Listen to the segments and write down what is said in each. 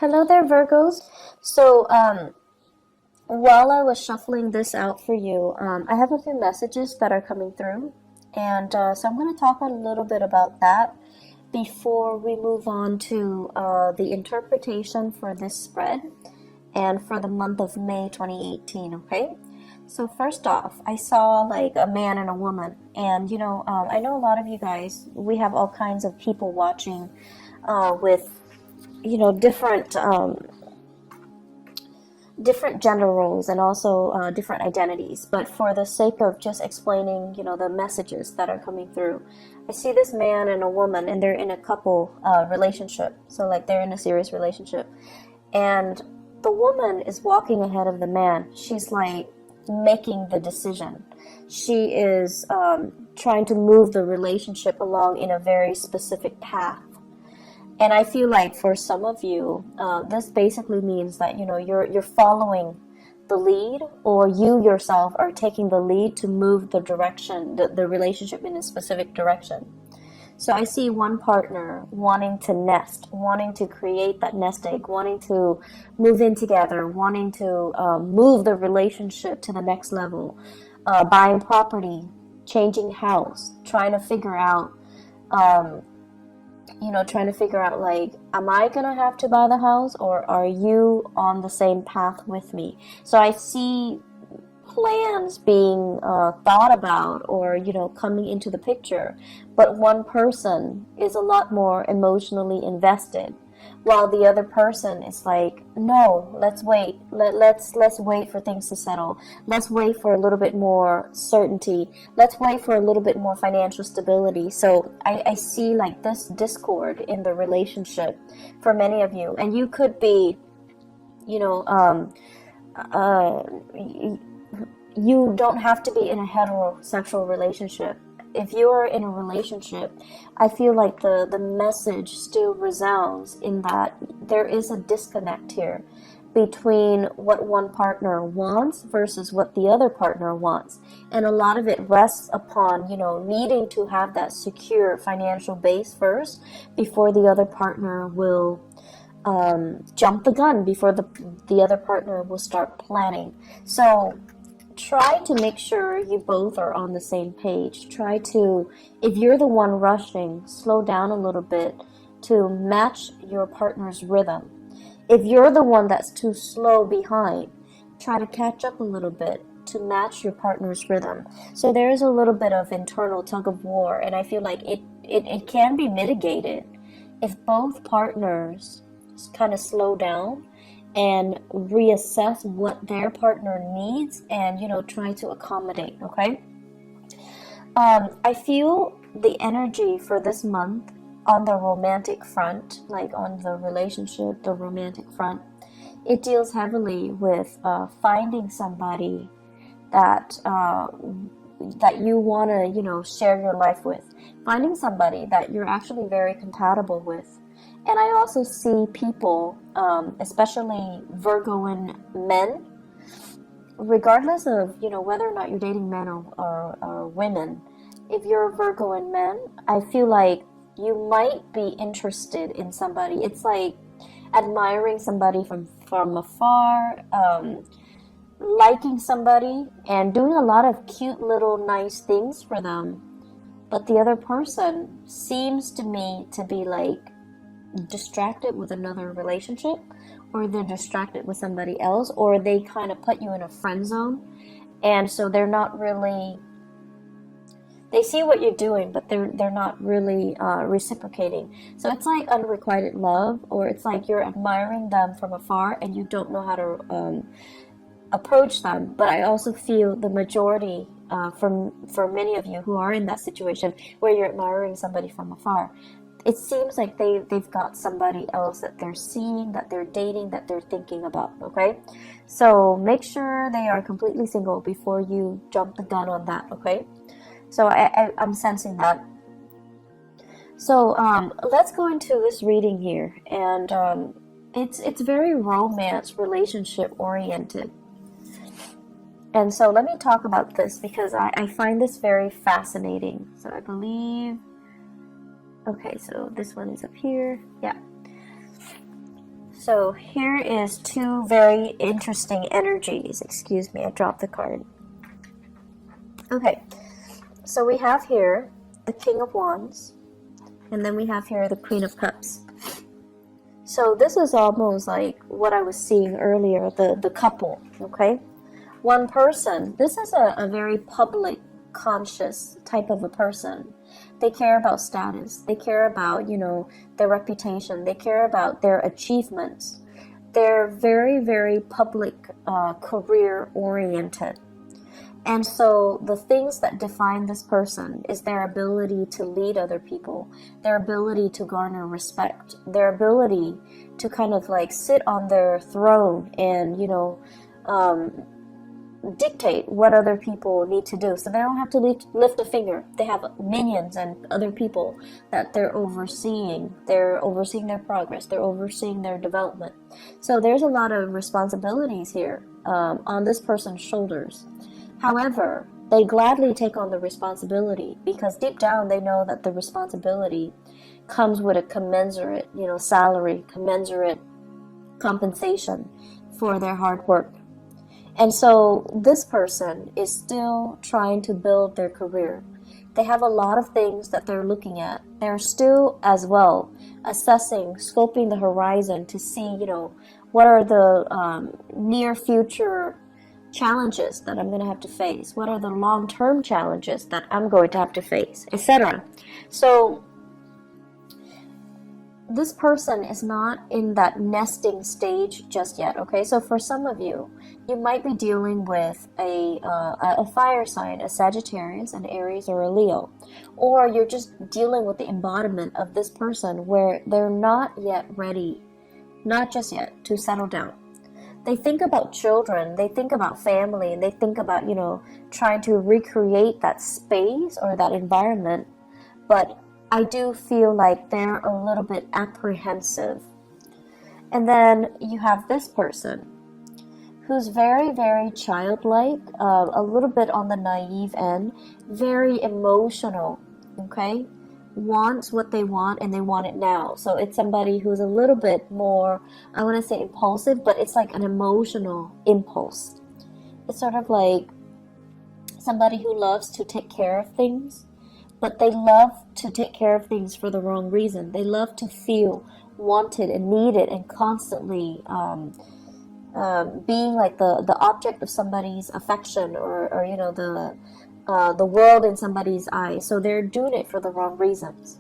Hello there, Virgos. So, while I was shuffling this out for you, I have a few messages that are coming through, and so I'm going to talk a little bit about that before we move on to the interpretation for this spread and for the month of May 2018, okay? So first off, I saw like a man and a woman, and I know a lot of you guys, we have all kinds of people watching with different gender roles and also different identities. But for the sake of just explaining, the messages that are coming through, I see this man and a woman, and they're in a couple relationship. So like they're in a serious relationship, and the woman is walking ahead of the man. She's like making the decision. She is trying to move the relationship along in a very specific path. And I feel like for some of you, this basically means that you're following the lead, or you yourself are taking the lead to move the direction, the relationship in a specific direction. So I see one partner wanting to nest, wanting to create that nest egg, wanting to move in together, wanting to move the relationship to the next level, buying property, changing house, trying to figure out like, am I gonna have to buy the house, or are you on the same path with me? So I see plans being thought about, or coming into the picture, but one person is a lot more emotionally invested, while the other person is like, no, let's wait, let's wait for things to settle, let's wait for a little bit more certainty, let's wait for a little bit more financial stability. So I see like this discord in the relationship for many of you, and you could be you don't have to be in a heterosexual relationship. If you are in a relationship, I feel like the message still resounds in that there is a disconnect here between what one partner wants versus what the other partner wants. And a lot of it rests upon, needing to have that secure financial base first before the other partner will jump the gun, before the other partner will start planning. So try to make sure you both are on the same page. Try to, if you're the one rushing, slow down a little bit to match your partner's rhythm. If you're the one that's too slow behind, try to catch up a little bit to match your partner's rhythm. So there's a little bit of internal tug of war, and I feel like it can be mitigated if both partners kind of slow down and reassess what their partner needs, and try to accommodate. Okay, I feel the energy for this month on the romantic front, like on the relationship, the romantic front, it deals heavily with finding somebody that that you want to share your life with, finding somebody that you're actually very compatible with. And I also see people, especially Virgoan men, regardless of whether or not you're dating men or women. If you're a Virgoan man, I feel like you might be interested in somebody. It's like admiring somebody from afar, liking somebody, and doing a lot of cute little nice things for them. But the other person seems to me to be like distracted with another relationship, or they're distracted with somebody else, or they kind of put you in a friend zone, and so they're not really, they see what you're doing, but they're not really reciprocating. So it's like unrequited love, or it's like you're admiring them from afar and you don't know how to approach them. But I also feel the majority, for many of you who are in that situation where you're admiring somebody from afar, it seems like they've got somebody else that they're seeing, that they're dating, that they're thinking about. Okay, so make sure they are completely single before you jump the gun on that. Okay, so I'm sensing that. So let's go into this reading here, and it's very romance relationship oriented. And so let me talk about this because I find this very fascinating. So I believe, okay, so this one is up here. Yeah. So here is two very interesting energies. Excuse me, I dropped the card. Okay, so we have here the King of Wands, and then we have here the Queen of Cups. So this is almost like what I was seeing earlier, the couple, okay? One person, this is a very public, conscious type of a person. They care about status. They care about, their reputation. They care about their achievements. They're very, very public, career-oriented. And so the things that define this person is their ability to lead other people, their ability to garner respect, their ability to kind of like sit on their throne and, dictate what other people need to do. So they don't have to lift a finger. They have minions and other people that they're overseeing. They're overseeing their progress. They're overseeing their development. So there's a lot of responsibilities here on this person's shoulders. However, they gladly take on the responsibility because deep down they know that the responsibility comes with a commensurate, salary, commensurate compensation for their hard work. And so this person is still trying to build their career. They have a lot of things that they're looking at. They're still as well assessing, scoping the horizon to see, what are the near future challenges that I'm going to have to face? What are the long-term challenges that I'm going to have to face, etc. So this person is not in that nesting stage just yet, okay? So for some of you, you might be dealing with a fire sign, a Sagittarius, an Aries, or a Leo. Or you're just dealing with the embodiment of this person where they're not yet ready, not just yet, to settle down. They think about children, they think about family, and they think about, trying to recreate that space or that environment. But I do feel like they're a little bit apprehensive. And then you have this person who's very, very childlike, a little bit on the naive end, very emotional, okay? Wants what they want and they want it now. So it's somebody who's a little bit more, I want to say impulsive, but it's like an emotional impulse. It's sort of like somebody who loves to take care of things, but they love to take care of things for the wrong reason. They love to feel wanted and needed and constantly being like the object of somebody's affection or the world in somebody's eyes. So they're doing it for the wrong reasons.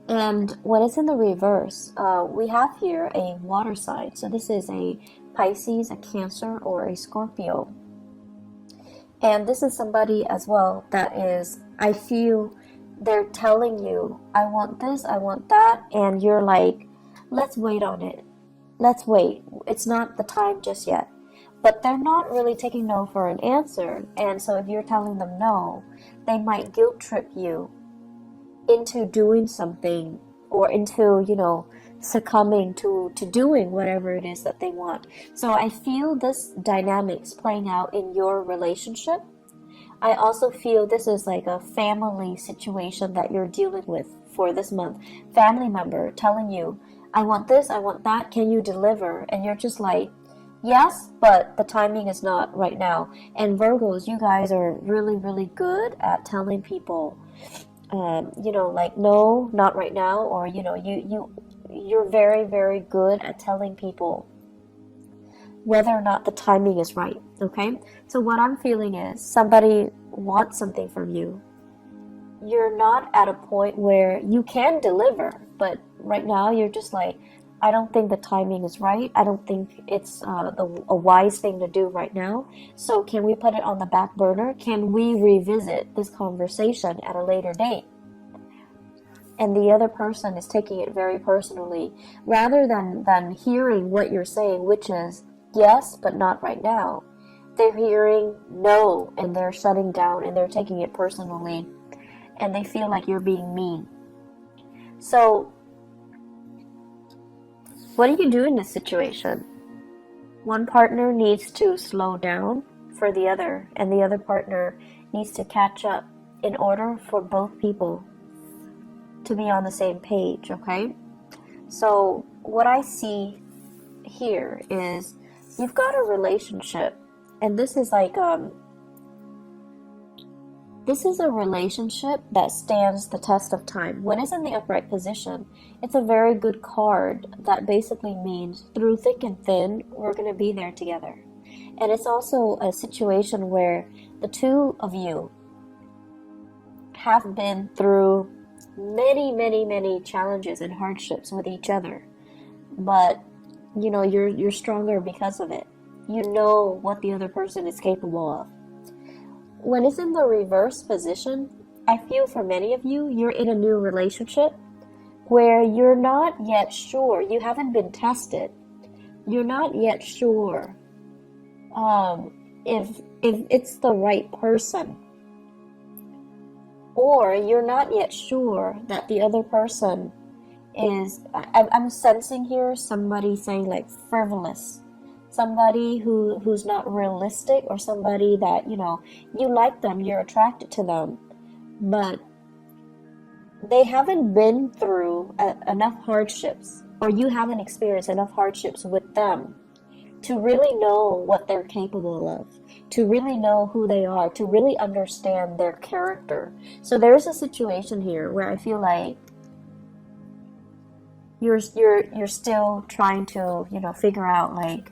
And when it's in the reverse, we have here a water sign. So this is a Pisces, a Cancer, or a Scorpio. And this is somebody as well that is, I feel they're telling you, I want this, I want that. And you're like, let's wait on it. Let's wait. It's not the time just yet. But they're not really taking no for an answer. And so if you're telling them no, they might guilt trip you into doing something or into, succumbing to doing whatever it is that they want. So I feel this dynamics playing out in your relationship. I also feel this is like a family situation that you're dealing with for this month. Family member telling you, I want this, I want that, can you deliver? And you're just like, yes, but the timing is not right now. And Virgos, you guys are really, really good at telling people, like, no, not right now. Or, you're very, very good at telling people whether or not the timing is right, okay? So what I'm feeling is somebody wants something from you. You're not at a point where you can deliver, but right now you're just like, I don't think the timing is right. I don't think it's a wise thing to do right now. So can we put it on the back burner? Can we revisit this conversation at a later date? And the other person is taking it very personally, rather than hearing what you're saying, which is yes, but not right now. They're hearing no, and they're shutting down, and they're taking it personally, and they feel like you're being mean. So what do you do in this situation? One partner needs to slow down for the other, and the other partner needs to catch up in order for both people to be on the same page, okay? So what I see here is you've got a relationship, and this is like this is a relationship that stands the test of time. When it's in the upright position, it's a very good card that basically means through thick and thin, we're going to be there together. And it's also a situation where the two of you have been through many challenges and hardships with each other. But, you know, you're stronger because of it. You know what the other person is capable of. When it's in the reverse position, I feel for many of you, you're in a new relationship where you're not yet sure. You haven't been tested. You're not yet sure if it's the right person. Or you're not yet sure that the other person is, I'm sensing here somebody saying like frivolous. Somebody who's not realistic, or somebody that, you know, you like them, you're attracted to them, but they haven't been through enough hardships, or you haven't experienced enough hardships with them to really know what they're capable of, to really know who they are, to really understand their character. So there's a situation here where I feel like you're still trying to, you know, figure out like,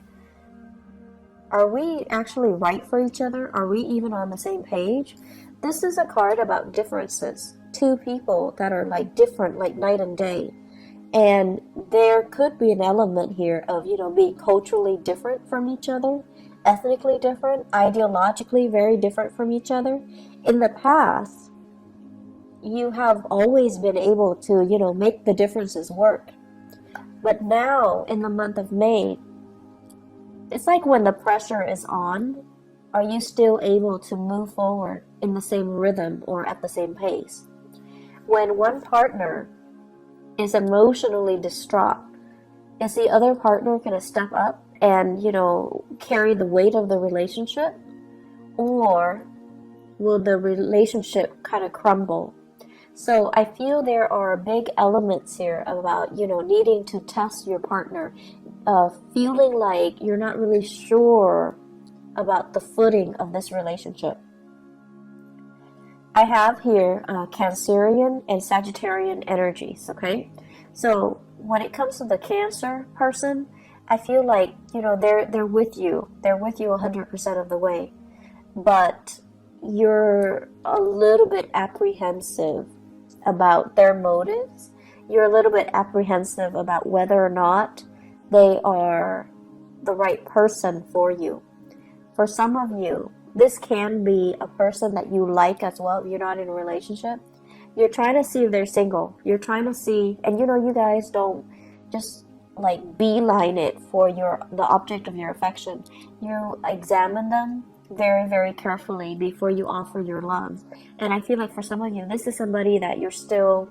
are we actually right for each other? Are we even on the same page? This is a card about differences. Two people that are like different, like night and day. And there could be an element here of, you know, being culturally different from each other, ethnically different, ideologically very different from each other. In the past, you have always been able to, you know, make the differences work. But now, in the month of May, it's like when the pressure is on, are you still able to move forward in the same rhythm or at the same pace? When one partner is emotionally distraught, is the other partner going to step up and, you know, carry the weight of the relationship? Or will the relationship kind of crumble? So I feel there are big elements here about, you know, needing to test your partner, feeling like you're not really sure about the footing of this relationship. I have here Cancerian and Sagittarian energies, okay? So when it comes to the Cancer person, I feel like, you know, they're with you. They're with you 100% of the way. But you're a little bit apprehensive about their motives. You're a little bit apprehensive about whether or not they are the right person for you. For some of you, this can be a person that you like as well if you're not in a relationship. You're trying to see if they're single. You're trying to see, and you know, you guys don't just like beeline it for the object of your affection. You examine them very carefully before you offer your love. And I feel like for some of you, this is somebody that you're still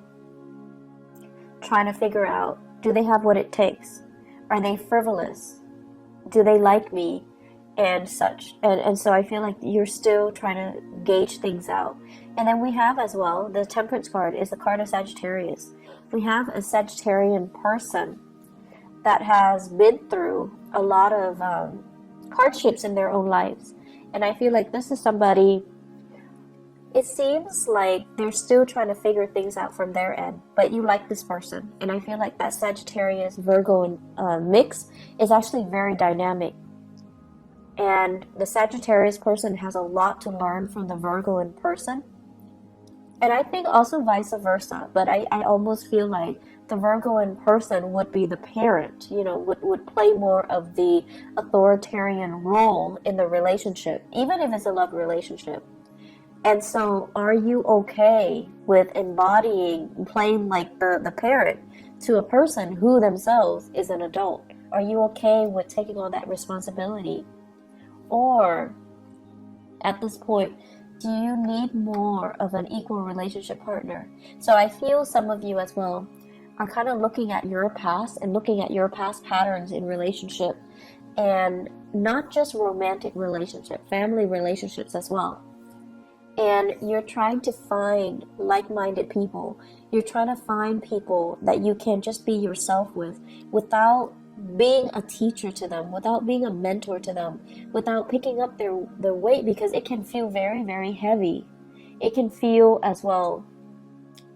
trying to figure out, do they have what it takes? Are they frivolous? Do they like me? And such. And so I feel like you're still trying to gauge things out. And then we have as well, the Temperance card is the card of Sagittarius. We have a Sagittarian person that has been through a lot of hardships in their own lives. And I feel like this is somebody, it seems like they're still trying to figure things out from their end, but you like this person. And I feel like that Sagittarius Virgo mix is actually very dynamic. And the Sagittarius person has a lot to learn from the Virgoan person. And I think also vice versa, but I almost feel like the Virgoan person would be the parent, you know, would play more of the authoritarian role in the relationship, even if it's a love relationship. And so are you okay with playing like the parent to a person who themselves is an adult? Are you okay with taking on that responsibility? Or at this point, do you need more of an equal relationship partner? So I feel some of you as well are kind of looking at your past and looking at your past patterns in relationship, and not just romantic relationship, family relationships as well. And you're trying to find like-minded people. You're trying to find people that you can just be yourself with without being a teacher to them, without being a mentor to them, without picking up their weight, because it can feel very, very heavy. It can feel as well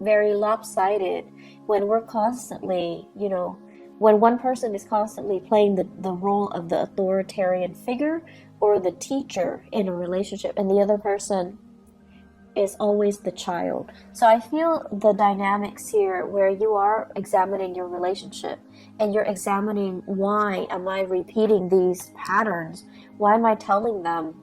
very lopsided when we're constantly, when one person is constantly playing the role of the authoritarian figure or the teacher in a relationship, and the other person is always the child. So I feel the dynamics here where you are examining your relationship and you're examining, why am I repeating these patterns? Why am I telling them,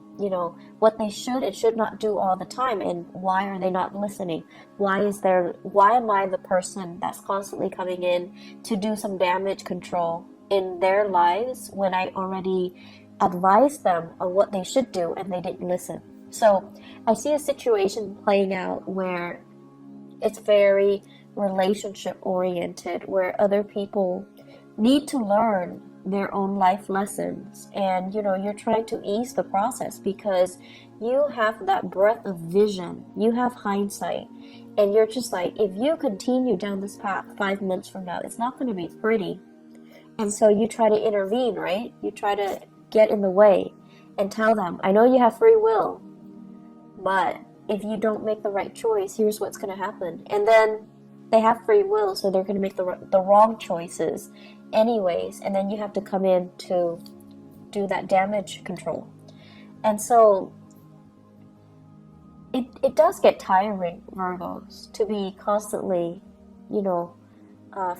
what they should and should not do all the time, and why are they not listening? Why am I the person that's constantly coming in to do some damage control in their lives when I already advised them on what they should do and they didn't listen? So I see a situation playing out where it's very relationship oriented, where other people need to learn their own life lessons, and you're trying to ease the process because you have that breadth of vision, you have hindsight, and you're just like, if you continue down this path 5 months from now, it's not going to be pretty. And so you try to intervene, right? You try to get in the way and tell them, I know you have free will, but if you don't make the right choice, here's what's going to happen. And then they have free will, so they're going to make the wrong choices anyways, and then you have to come in to do that damage control. And so it does get tiring, Virgos, to be constantly,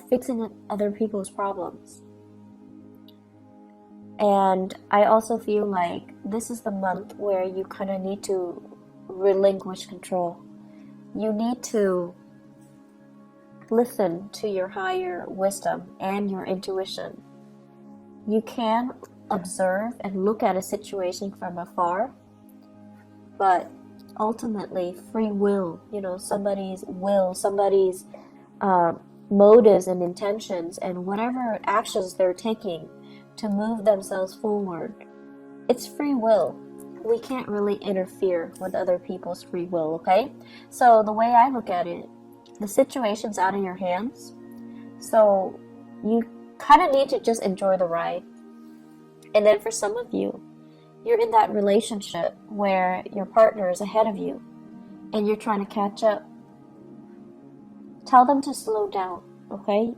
fixing other people's problems. And I also feel like this is the month where you kind of need to relinquish control. You need to listen to your higher wisdom and your intuition. You can observe and look at a situation from afar, but ultimately free will, somebody's motives and intentions and whatever actions they're taking to move themselves forward, it's free will. We can't really interfere with other people's free will, okay? So the way I look at it, the situation's out of your hands, so you kind of need to just enjoy the ride. And then for some of you, you're in that relationship where your partner is ahead of you and you're trying to catch up. Tell them to slow down, okay?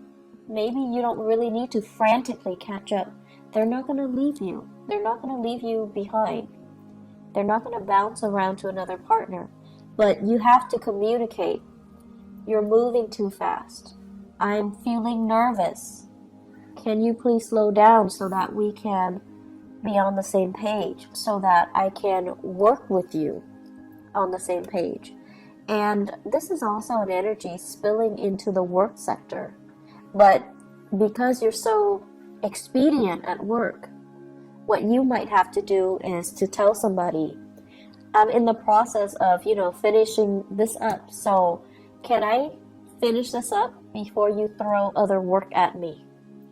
Maybe you don't really need to frantically catch up. They're not going to leave you. They're not going to leave you behind. They're not going to bounce around to another partner. But you have to communicate. You're moving too fast. I'm feeling nervous. Can you please slow down so that we can be on the same page, so that I can work with you on the same page? And this is also an energy spilling into the work sector. But because you're so expedient at work, what you might have to do is to tell somebody, I'm in the process of, finishing this up. So can I finish this up before you throw other work at me?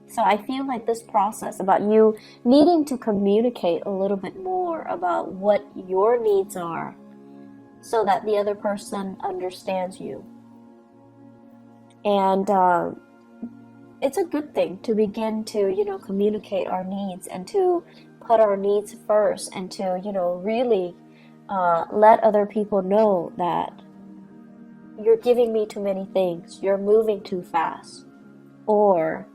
So I feel like this process about you needing to communicate a little bit more about what your needs are so that the other person understands you. And it's a good thing to begin to, communicate our needs and to put our needs first and to, really let other people know that you're giving me too many things, you're moving too fast, or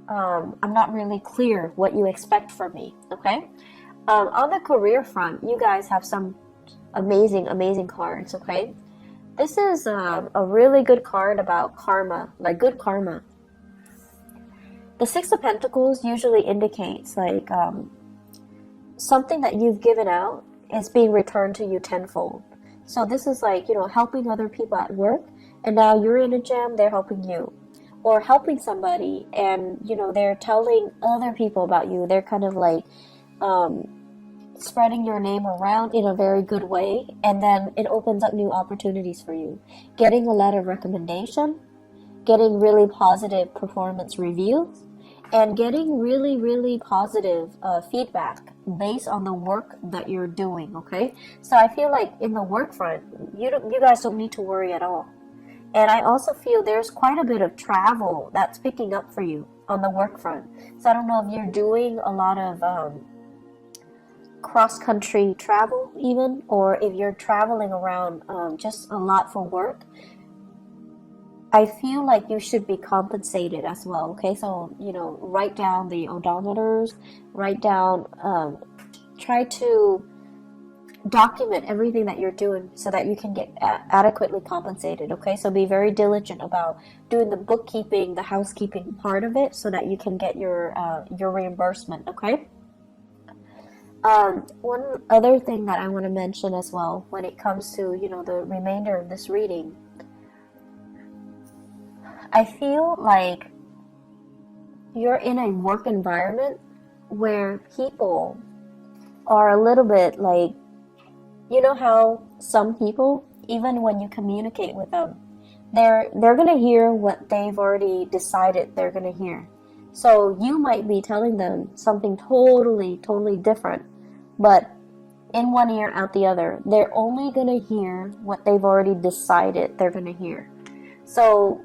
I'm not really clear what you expect from me, okay? On the career front, you guys have some amazing cards, okay? This is a really good card about karma, like good karma. The Six of Pentacles usually indicates like something that you've given out is being returned to you tenfold. So this is like, helping other people at work, and now you're in a jam, they're helping you. Or helping somebody and, they're telling other people about you. They're kind of like spreading your name around in a very good way, and then it opens up new opportunities for you. Getting a letter of recommendation, getting really positive performance reviews, and getting really positive feedback based on the work that you're doing, okay? So I feel like in the work front, you guys don't need to worry at all. And I also feel there's quite a bit of travel that's picking up for you on the work front. So I don't know if you're doing a lot of cross-country travel even, or if you're traveling around just a lot for work. I feel like you should be compensated as well, okay? So, write down the odometers, write down, try to document everything that you're doing so that you can get adequately compensated, okay? So be very diligent about doing the bookkeeping, the housekeeping part of it so that you can get your reimbursement, okay? One other thing that I want to mention as well when it comes to, the remainder of this reading, I feel like you're in a work environment where people are a little bit like, you know how some people, even when you communicate with them, they're going to hear what they've already decided they're going to hear. So you might be telling them something totally, totally different, but in one ear, out the other. They're only going to hear what they've already decided they're going to hear. So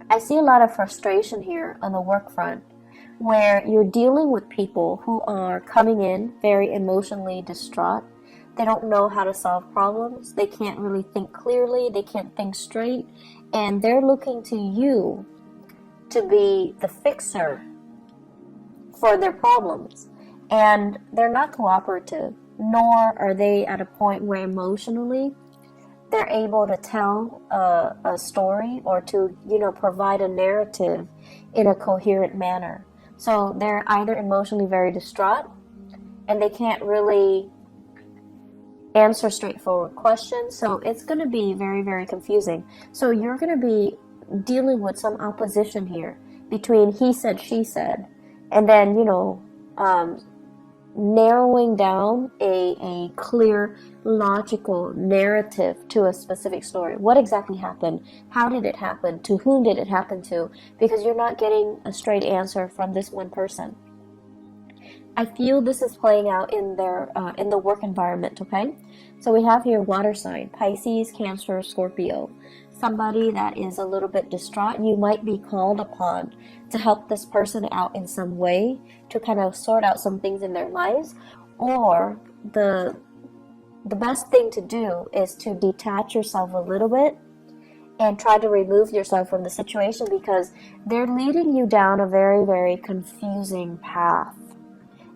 I see a lot of frustration here on the work front, where you're dealing with people who are coming in very emotionally distraught. They don't know how to solve problems. They can't really think clearly. They can't think straight. And they're looking to you to be the fixer for their problems. And they're not cooperative, nor are they at a point where emotionally they're able to tell a story or to, provide a narrative in a coherent manner. So they're either emotionally very distraught and they can't really answer straightforward questions. So it's going to be very, very confusing. So you're going to be dealing with some opposition here between he said, she said, and then, narrowing down a clear, logical narrative to a specific story. What exactly happened? How did it happen? To whom did it happen to? Because you're not getting a straight answer from this one person. I feel this is playing out in the work environment, okay? So we have here water sign, Pisces, Cancer, Scorpio. Somebody that is a little bit distraught, you might be called upon to help this person out in some way, to kind of sort out some things in their lives. Or the best thing to do is to detach yourself a little bit and try to remove yourself from the situation, because they're leading you down a very, very confusing path.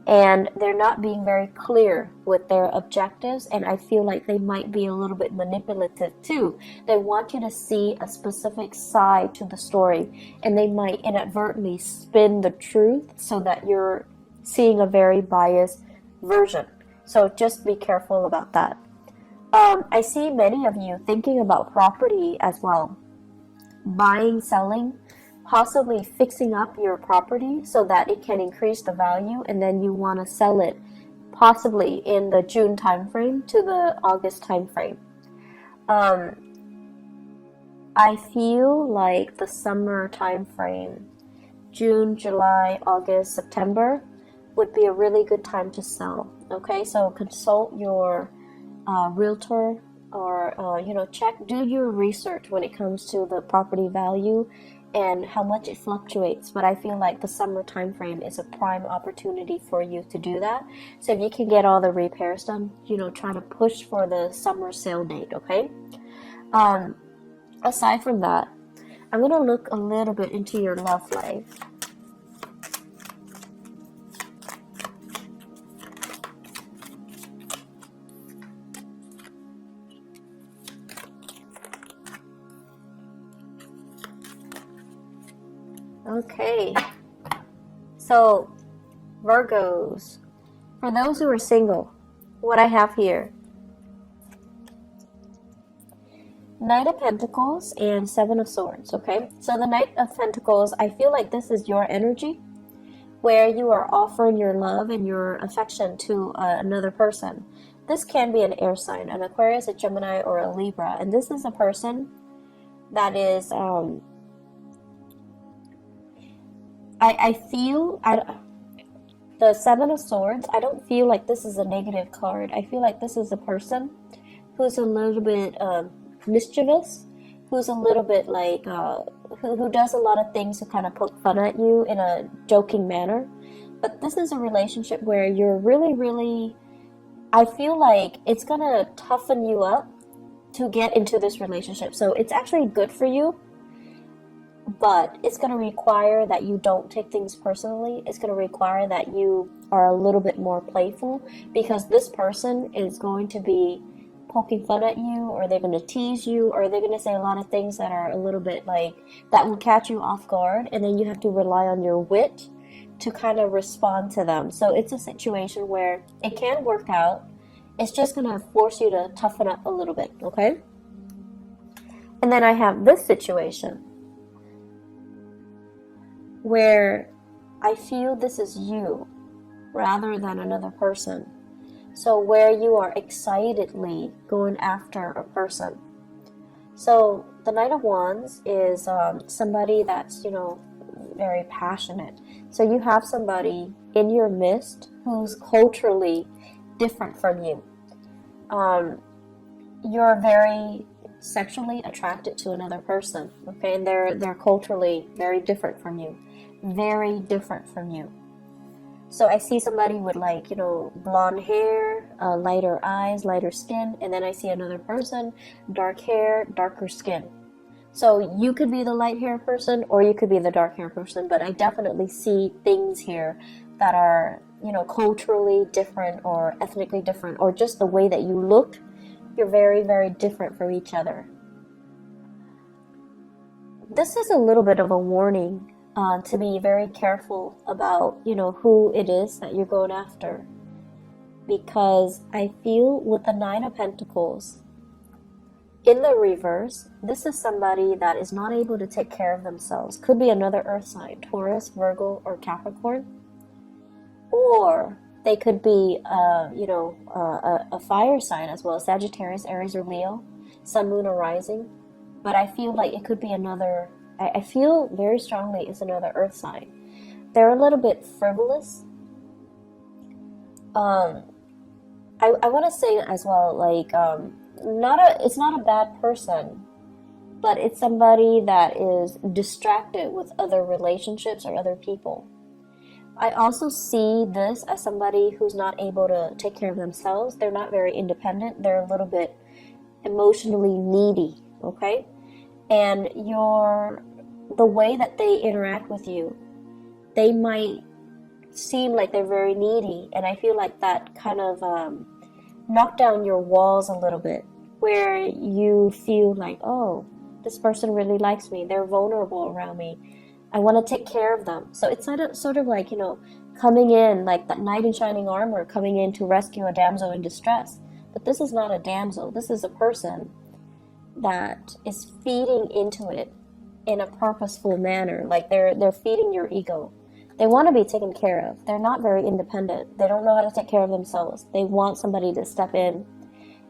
And they're not being very clear with their objectives, and I feel like they might be a little bit manipulative too. They want you to see a specific side to the story, and they might inadvertently spin the truth so that you're seeing a very biased version. So just be careful about that. I see many of you thinking about property as well. Buying, selling, possibly fixing up your property so that it can increase the value, and then you want to sell it possibly in the June timeframe to the August timeframe. I feel like the summer timeframe, June, July, August, September, would be a really good time to sell. Okay, so consult your realtor, or do your research when it comes to the property value and how much it fluctuates. But I feel like the summer time frame is a prime opportunity for you to do that. So if you can get all the repairs done, try to push for the summer sale date, okay? Aside from that, I'm going to look a little bit into your love life. Okay, so Virgos, for those who are single, what I have here, Knight of Pentacles and Seven of Swords, okay? So the Knight of Pentacles, I feel like this is your energy, where you are offering your love and your affection to another person. This can be an air sign, an Aquarius, a Gemini, or a Libra, and this is a person that is... I feel the Seven of Swords, I don't feel like this is a negative card. I feel like this is a person who's a little bit mischievous. who's a little bit like, who does a lot of things to kind of poke fun at you in a joking manner. But this is a relationship where you're really, really, I feel like it's gonna toughen you up to get into this relationship. So it's actually good for you, but it's gonna require that you don't take things personally. It's gonna require that you are a little bit more playful, because this person is going to be poking fun at you, or they're going to tease you, or they're going to say a lot of things that are a little bit like, that will catch you off guard, and then you have to rely on your wit to kind of respond to them. So it's a situation where it can work out. It's just going to force you to toughen up a little bit, okay? And then I have this situation where I feel this is you rather than another person. So where you are excitedly going after a person. So the Knight of Wands is somebody that's, very passionate. So you have somebody in your midst who's culturally different from you. You're very sexually attracted to another person, okay? And they're culturally very different from you. Very different from you. So I see somebody with blonde hair, lighter eyes, lighter skin, and then I see another person, dark hair, darker skin. So you could be the light hair person, or you could be the dark hair person, but I definitely see things here that are, culturally different or ethnically different, or just the way that you look, you're very, very different from each other. This is a little bit of a warning. To be very careful about, who it is that you're going after. Because I feel with the Nine of Pentacles, in the reverse, this is somebody that is not able to take care of themselves. Could be another earth sign, Taurus, Virgo, or Capricorn. Or they could be, a fire sign as well, Sagittarius, Aries, or Leo, Sun, Moon, or Rising. But I feel like it could be another, I feel very strongly it's another earth sign. They're a little bit frivolous. I want to say as well, it's not a bad person, but it's somebody that is distracted with other relationships or other people. I also see this as somebody who's not able to take care of themselves. They're not very independent. They're a little bit emotionally needy, okay? And the way that they interact with you, they might seem like they're very needy, and I feel like that kind of knocked down your walls a little bit, where you feel like, oh, this person really likes me, they're vulnerable around me, I want to take care of them. So it's sort of like, coming in like that knight in shining armor, coming in to rescue a damsel in distress. But this is not a damsel, this is a person that is feeding into it in a purposeful manner. Like they're feeding your ego. They want to be taken care of. They're not very independent. They don't know how to take care of themselves. They want somebody to step in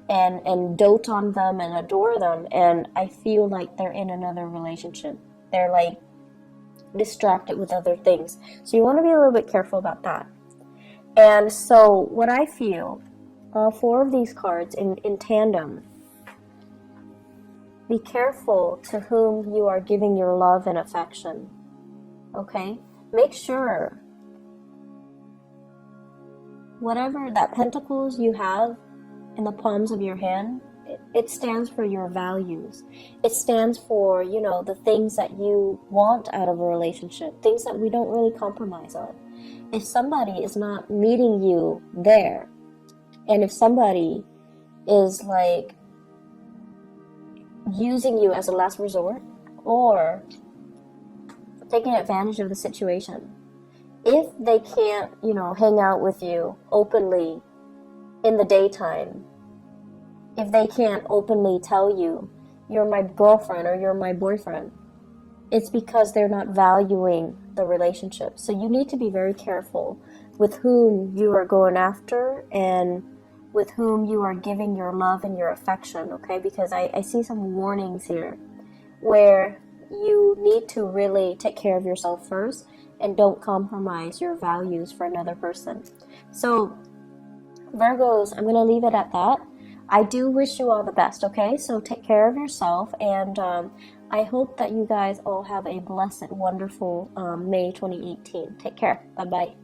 and dote on them and adore them. And I feel like they're in another relationship. They're like distracted with other things. So you want to be a little bit careful about that. And so what I feel, all four of these cards in tandem, be careful to whom you are giving your love and affection. Okay? Make sure whatever that pentacles you have in the palms of your hand, it stands for your values. It stands for, the things that you want out of a relationship, things that we don't really compromise on. If somebody is not meeting you there, and if somebody is like using you as a last resort, or taking advantage of the situation, if they can't, hang out with you openly in the daytime, if they can't openly tell you, you're my girlfriend or you're my boyfriend, it's because they're not valuing the relationship. So you need to be very careful with whom you are going after and with whom you are giving your love and your affection, okay? Because I see some warnings here where you need to really take care of yourself first and don't compromise your values for another person. So Virgos, I'm going to leave it at that. I do wish you all the best, okay? So take care of yourself, and I hope that you guys all have a blessed, wonderful May 2018. Take care. Bye-bye.